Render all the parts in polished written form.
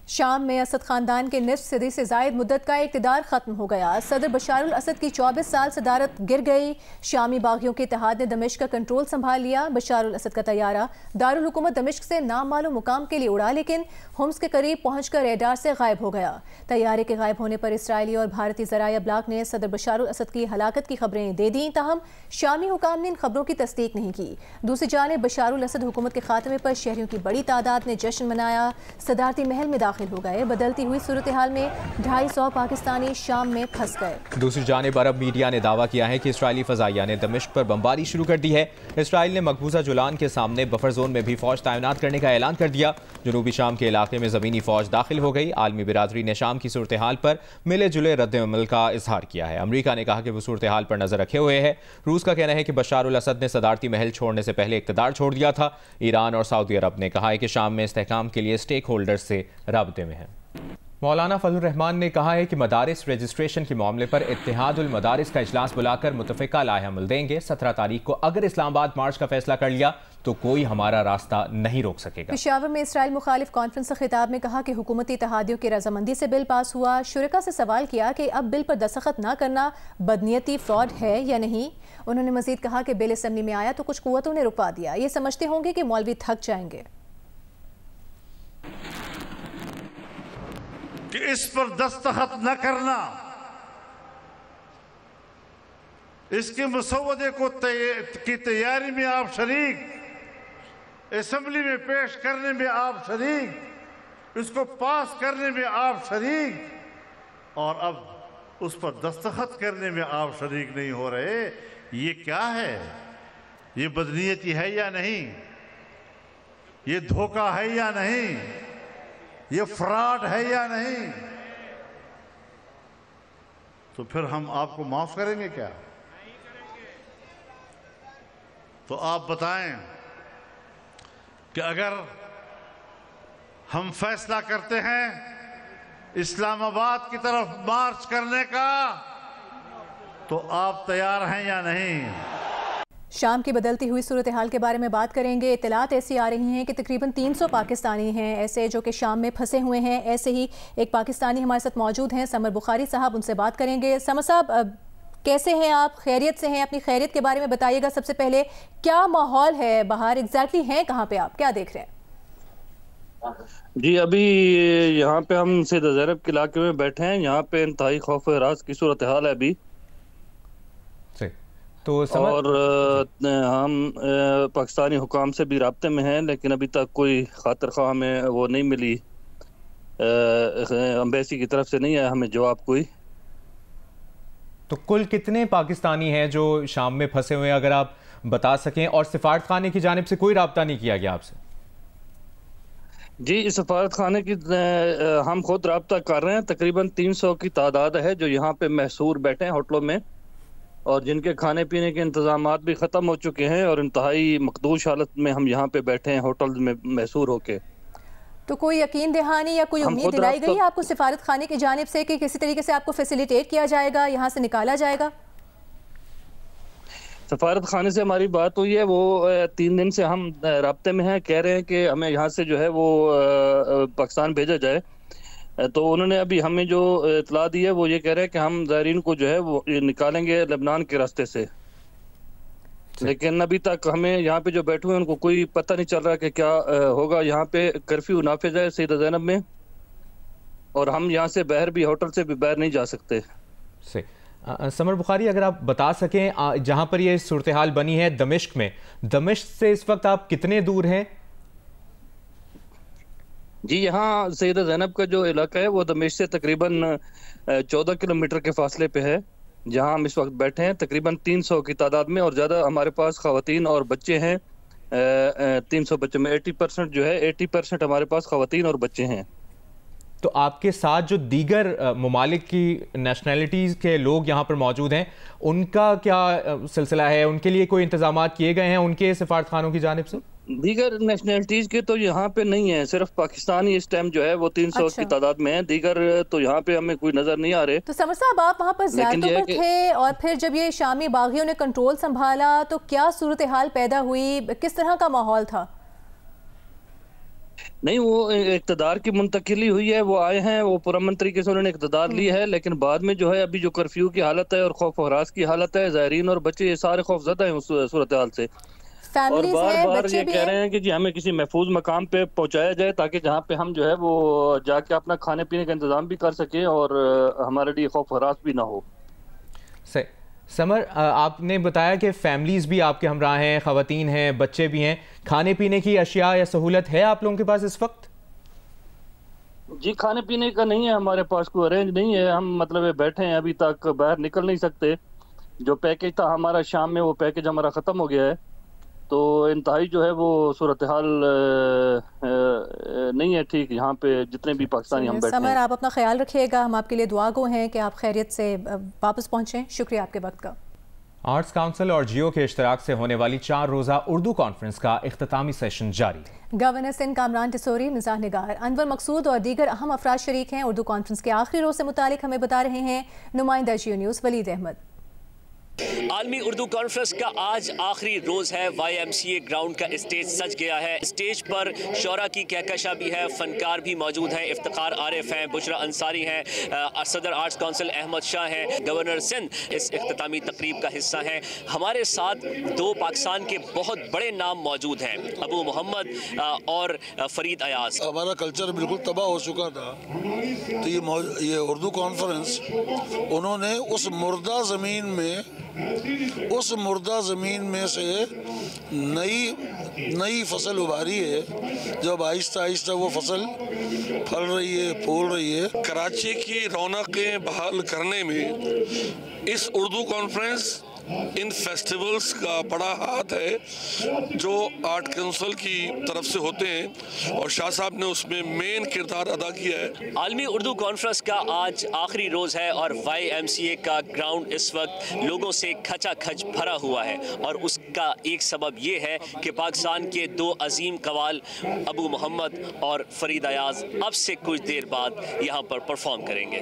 شام میں اسد خاندان کے نصف صدی سے زائد مدت کا اقتدار ختم ہو گیا۔ صدر بشار الاسد کی 24 سال صدارت گر گئی۔ شامی باغیوں کے اتحاد نے دمشق کا کنٹرول سنبھال لیا۔ بشار الاسد کا طیارہ دارالحکومت دمشق سے نامعلوم مقام کے لیے اڑا، لیکن ہومس کے قریب پہنچ کر ریڈار سے غائب ہو گیا۔ طیارے کے غائب ہونے پر اسرائیلی اور بھارتی ذرائع ابلاغ نے صدر بشار الاسد کی ہلاکت کی خبریں دے دیں، تاہم شامی حکام نے ان خبروں کی تصدیق نہیں کی۔ دوسری جانب بشار الاسد حکومت کے خاتمے پر شہریوں کی بڑی تعداد نے جشن منایا، صدارتی محل میں داخل ہو گئے۔ بدلتی ہوئی صورتحال میں 250 پاکستانی شام میں پھنس گئے۔ دوسری جانب عرب میڈیا نے دعویٰ کیا ہے کہ اسرائیلی فضائیہ نے دمشق پر بمباری شروع کر دی ہے۔ اسرائیل نے مقبوضہ جولان کے سامنے بفر زون میں بھی فوج تعینات کرنے کا اعلان کر دیا۔ جنوبی شام کے علاقے میں زمینی فوج داخل ہو گئی۔ عالمی برادری نے شام کی صورتحال پر ملے جلے رد عمل کا اظہار کیا ہے۔ امریکہ نے کہا کہ وہ صورتحال پر نظر رکھے ہوئے ہے۔ روس کا کہنا ہے کہ بشار الاسد نے صدارتی محل چھوڑنے سے پہلے اقتدار چھوڑ دیا تھا۔ ایران اور سعودی عرب نے کہا ہے کہ شام میں استحکام کے لیے اسٹیک ہولڈر سے رابطے میں ہیں۔ مولانا فضل الرحمان نے کہا ہے کہ مدارس رجسٹریشن کے معاملے پر اتحاد المدارس کا اجلاس بلا کر متفقہ لائحہ عمل دیں گے۔ 17 تاریخ کو اگر اسلام آباد مارچ کا فیصلہ کر لیا تو کوئی ہمارا راستہ نہیں روک سکے گا۔ پشاور میں اسرائیل مخالف کانفرنس سے خطاب میں کہا کہ حکومتی اتحادیوں کی رضامندی سے بل پاس ہوا۔ شرکاء سے سوال کیا کہ اب بل پر دستخط نہ کرنا بدنیتی فراڈ ہے یا نہیں۔ انہوں نے مزید کہا کہ بل اسمبلی میں آیا تو کچھ قوتوں نے رکوا دیا، یہ سمجھتے ہوں گے کہ مولوی تھک جائیں گے۔ کہ اس پر دستخط نہ کرنا، اس کے مسودے کی تیاری میں آپ شریک، اسمبلی میں پیش کرنے میں آپ شریک، اس کو پاس کرنے میں آپ شریک، اور اب اس پر دستخط کرنے میں آپ شریک نہیں ہو رہے۔ یہ کیا ہے؟ یہ بدنیتی ہے یا نہیں؟ یہ دھوکہ ہے یا نہیں؟ یہ فراڈ ہے یا نہیں؟ تو پھر ہم آپ کو معاف کریں گے کیا؟ تو آپ بتائیں کہ اگر ہم فیصلہ کرتے ہیں اسلام آباد کی طرف مارچ کرنے کا تو آپ تیار ہیں یا نہیں؟ شام کی بدلتی ہوئی صورتحال کے بارے میں بات کریں گے۔ اطلاعات ایسی آ رہی ہیں کہ تقریباً 300 پاکستانی ہیں ایسے جو کہ شام میں پھنسے ہوئے ہیں۔ ایسے ہی ایک پاکستانی ہمارے ساتھ موجود ہیں، سمر بخاری صاحب، ان سے بات کریں گے۔ سمر صاحب، کیسے ہیں آپ؟ خیریت سے ہیں؟ اپنی خیریت کے بارے میں بتائیے گا۔ سب سے پہلے کیا ماحول ہے باہر؟ ایگزیکٹلی ہیں کہاں پہ آپ؟ کیا دیکھ رہے ہیں؟ جی، ابھی یہاں پہ ہم سیدہ زینب کے علاقے میں بیٹھے ہیں۔ یہاں پہ انتہائی خوف و ہراس کی صورتحال ہے ابھی، اور ہم پاکستانی حکام سے بھی رابطے میں ہیں، لیکن ابھی تک کوئی خاطر خواہ ہمیں وہ نہیں ملی، امبیسی کی طرف سے نہیں آیا ہمیں جواب کوئی۔ تو کل کتنے پاکستانی ہیں جو شام میں پھنسے ہوئے ہیں اگر آپ بتا سکیں، اور سفارت خانے کی جانب سے کوئی رابطہ نہیں کیا گیا آپ سے؟ جی، سفارت خانے کی ہم خود رابطہ کر رہے ہیں۔ تقریباً 300 کی تعداد ہے جو یہاں پہ محصور بیٹھے ہیں ہوٹلوں میں، اور جن کے کھانے پینے کے انتظامات بھی ختم ہو چکے ہیں، اور انتہائی مخدوش حالت میں ہم یہاں پہ بیٹھے ہیں ہوٹل میں محصور ہو کے۔ تو کوئی یقین دہانی یا کوئی امید دلائی گئی آپ کو سفارت خانے کی جانب سے کہ کسی طریقے سے آپ کو فیسیلیٹیٹ کیا جائے گا، یہاں سے نکالا جائے گا؟ سفارت خانے سے ہماری بات ہوئی ہے، وہ 3 دن سے ہم رابطے میں ہیں، کہہ رہے ہیں کہ ہمیں یہاں سے جو ہے وہ پاکستان بھیجا جائے۔ تو انہوں نے ابھی ہمیں جو اطلاع دی ہے وہ یہ کہہ رہے ہیں کہ ہم زائرین کو جو ہے وہ نکالیں گے لبنان کے راستے سے، لیکن ابھی تک ہمیں یہاں پہ جو بیٹھے ہیں ان کو کوئی پتہ نہیں چل رہا کہ کیا ہوگا۔ یہاں پہ کرفیو نافذ ہے سیدہ زینب میں، اور ہم یہاں سے باہر بھی ہوٹل سے بھی باہر نہیں جا سکتے۔ سمر بخاری، اگر آپ بتا سکیں جہاں پر یہ صورتحال بنی ہے دمشق میں، دمشق سے اس وقت آپ کتنے دور ہیں؟ جی، یہاں سیدہ زینب کا جو علاقہ ہے وہ دمشق سے تقریباً 14 کلومیٹر کے فاصلے پہ ہے، جہاں ہم اس وقت بیٹھے ہیں تقریباً 300 کی تعداد میں، اور زیادہ ہمارے پاس خواتین اور بچے ہیں۔ 300 بچوں میں 80% جو ہے 80% ہمارے پاس خواتین اور بچے ہیں۔ تو آپ کے ساتھ جو دیگر ممالک کی نیشنلٹیز کے لوگ یہاں پر موجود ہیں، ان کا کیا سلسلہ ہے؟ ان کے لیے کوئی انتظامات کیے گئے ہیں ان کے سفارت خانوں کی جانب سے؟ دیگر نیشنلٹیز کے تو یہاں پہ نہیں ہیں، صرف پاکستانی اس ٹائم جو ہے وہ 300 کی تعداد میں ہیں، دیگر تو یہاں پہ ہمیں کوئی نظر نہیں آ رہے۔ تو سمر صاحب، آپ وہاں پر زیارتوں پر تھے، اور پھر جب یہ شامی باغیوں نے کنٹرول سنبھالا تو کیا صورتحال پیدا ہوئی؟ کس طرح کا ماحول تھا؟ نہیں، وہ اقتدار کی منتقلی ہوئی ہے، وہ آئے ہیں، وہ پرامن طریقے سے انہوں نے اقتدار لی ہے، لیکن بعد میں جو ہے ابھی جو کرفیو کی حالت ہے اور خوف و ہراس کی حالت ہے، زائرین اور بچے یہ سارے خوف زدہ ہیں اس صورتحال سے، اور بار بار یہ کہہ رہے ہیں کہ جی ہمیں کسی محفوظ مقام پہ پہنچایا جائے تاکہ جہاں پہ ہم جو ہے وہ جا کے اپنا کھانے پینے کا انتظام بھی کر سکیں اور ہمارے لیے خوف و ہراس بھی نہ ہو۔ سمر، آپ نے بتایا کہ فیملیز بھی آپ کے ہمراہ ہیں، خواتین ہیں، بچے بھی ہیں، کھانے پینے کی اشیاء یا سہولت ہے آپ لوگوں کے پاس اس وقت؟ جی کھانے پینے کا نہیں ہے ہمارے پاس، کوئی ارینج نہیں ہے، ہم مطلب بیٹھے ہیں، ابھی تک باہر نکل نہیں سکتے، جو پیکج تھا ہمارا شام میں وہ پیکج ہمارا ختم ہو گیا ہے، تو انتہائی جو ہے وہ صورتحال نہیں ہے ٹھیک یہاں پہ جتنے بھی پاکستانی ہم بیٹھے ہیں۔ سمر، آپ اپنا خیال رکھیے گا، ہم آپ کے لیے دعا گو ہیں کہ آپ خیریت سے واپس پہنچیں، شکریہ آپ کے وقت کا۔ آرٹس کونسل اور جیو کے اشتراک سے ہونے والی 4 روزہ اردو کانفرنس کا اختتامی سیشن جاری ہے۔ گورنر سندھ کامران ٹسوری، مزاح نگار انور مقصود اور دیگر اہم افراد شریک ہیں۔ اردو کانفرنس کے آخری روز سے متعلق ہمیں بتا رہے ہیں نمائندہ جیو نیوز ولید احمد۔ عالمی اردو کانفرنس کا آج آخری روز ہے۔ Y M C A ground کا اسٹیج سج گیا ہے، اسٹیج پر شعراء کی کہکشاں بھی ہے، فنکار بھی موجود ہیں، افتخار عارف ہیں، بشرا انصاری ہیں، صدر آرٹس کونسل احمد شاہ ہیں، گورنر سندھ اس اختتامی تقریب کا حصہ ہیں۔ ہمارے ساتھ 2 پاکستان کے بہت بڑے نام موجود ہیں، ابو محمد اور فرید ایاز۔ ہمارا کلچر بالکل تباہ ہو چکا تھا، تو یہ اردو کانفرنس انہوں نے اس مردہ زمین میں سے نئی فصل ابھاری ہے، جب آہستہ آہستہ وہ فصل پھل رہی ہے، پھول رہی ہے۔ کراچی کی رونقیں بحال کرنے میں اس اردو کانفرنس ان فیسٹیولز کا بڑا ہاتھ ہے جو آرٹ کونسل کی طرف سے ہوتے ہیں، اور شاہ صاحب نے اس میں مین کردار ادا کیا ہے۔ عالمی اردو کانفرنس کا آج آخری روز ہے اور وائی ایم سی اے کا گراؤنڈ اس وقت لوگوں سے کھچا کھچ بھرا ہوا ہے، اور اس کا ایک سبب یہ ہے کہ پاکستان کے 2 عظیم قوال ابو محمد اور فرید ایاز اب سے کچھ دیر بعد یہاں پر پرفارم کریں گے۔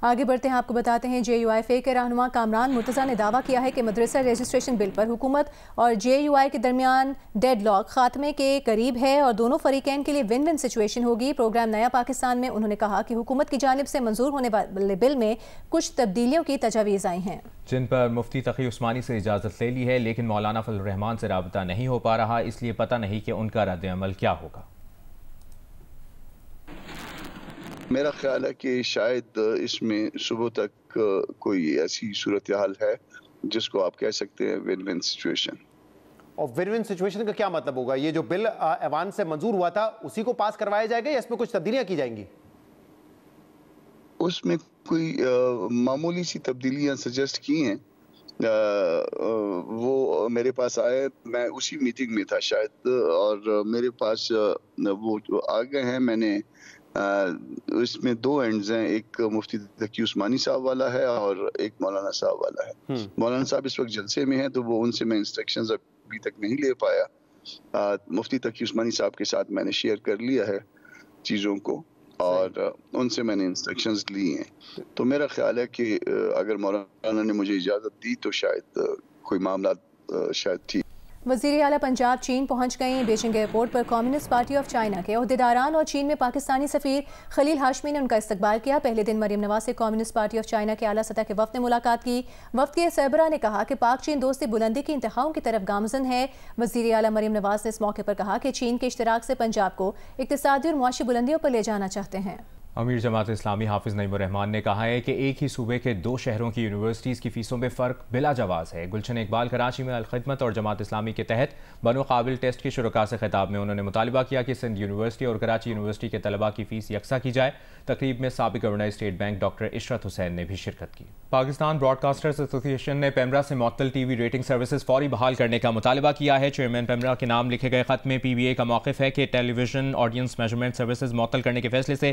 آگے بڑھتے ہیں، آپ کو بتاتے ہیں جے یو آئی فے کے رہنما کامران مرتضیٰ نے دعویٰ کیا ہے کہ مدرسہ رجسٹریشن بل پر حکومت اور جے یو آئی کے درمیان ڈیڈ لاک خاتمے کے قریب ہے اور دونوں فریقین کے لیے ون ون سچویشن ہوگی۔ پروگرام نیا پاکستان میں انہوں نے کہا کہ حکومت کی جانب سے منظور ہونے والے بل میں کچھ تبدیلیوں کی تجاویز آئی ہیں، جن پر مفتی تقی عثمانی سے اجازت لے لی ہے، لیکن مولانا فضل الرحمان سے رابطہ نہیں ہو پا رہا، اس لیے پتہ نہیں کہ ان کا رد عمل کیا ہوگا۔ میرا خیال ہے کہ شاید اس میں صبح تک کوئی ایسی صورتحال ہے جس کو آپ کہہ سکتے ہیں ون ون سچویشن۔ اور ون ون سچویشن کا کیا مطلب ہوگا؟ یہ جو بل ایوان سے منظور ہوا تھا اسی کو پاس کروایا جائے گا یا اس میں کچھ تبدیلیاں کی جائیں گی؟ اس میں کوئی معمولی سی تبدیلیاں سجیسٹ کی ہیں، وہ میرے پاس آئے، میں اسی میٹنگ میں تھا شاید، اور میرے پاس وہ آ گئے ہیں۔ میں نے اس میں 2 اینڈز ہیں، ایک مفتی تقی عثمانی صاحب والا ہے اور ایک مولانا صاحب والا ہے۔ مولانا صاحب اس وقت جلسے میں ہیں تو وہ ان سے میں انسٹرکشنز ابھی تک نہیں لے پایا۔ مفتی تقی عثمانی صاحب کے ساتھ میں نے شیئر کر لیا ہے چیزوں کو، اور ان سے میں نے انسٹرکشنز لی ہیں، تو میرا خیال ہے کہ اگر مولانا نے مجھے اجازت دی تو شاید کوئی معاملات شاید ٹھیک۔ وزیر اعلیٰ پنجاب چین پہنچ گئیں۔ Beijing airport per communist party of China کے عہدیداران اور چین میں پاکستانی سفیر خلیل ہاشمی نے ان کا استقبال کیا۔ پہلے دن مریم نواز سے کمیونسٹ پارٹی آف چائنا کے اعلیٰ سطح کے وفد نے ملاقات کی۔ وفد کے سربراہ نے کہا کہ پاک چین دوستی بلندی کی انتہاؤں کی طرف گامزن ہے۔ وزیر اعلیٰ مریم نواز نے اس موقع پر کہا کہ چین کے اشتراک سے پنجاب کو اقتصادی اور معاشی بلندیوں پر لے جانا چاہتے ہیں۔ امیر جماعت اسلامی حافظ نعیم الرحمان نے کہا ہے کہ ایک ہی صوبے کے 2 شہروں کی یونیورسٹیز کی فیسوں میں فرق بلا جواز ہے۔ گلشن اقبال کراچی میں الخدمت اور جماعت اسلامی کے تحت بنو قابل ٹیسٹ کے شرکاء سے خطاب میں انہوں نے مطالبہ کیا کہ سندھ یونیورسٹی اور کراچی یونیورسٹی کے طلباء کی فیس یکساں کی جائے۔ تقریب میں سابق گورنر اسٹیٹ بینک ڈاکٹر عشرت حسین نے بھی شرکت کی۔ پاکستان براڈ کاسٹرز ایسوسی ایشن نے پیمرا سے معطل ٹی وی ریٹنگ سروسز فوری بحال کرنے کا مطالبہ کیا ہے۔ چیئرمین پیمرا کے نام لکھے گئے خط میں پی بی اے کا موقف ہے کہ ٹیلی ویژن آڈینس میجرمنٹ سروسز معطل کرنے کے فیصلے سے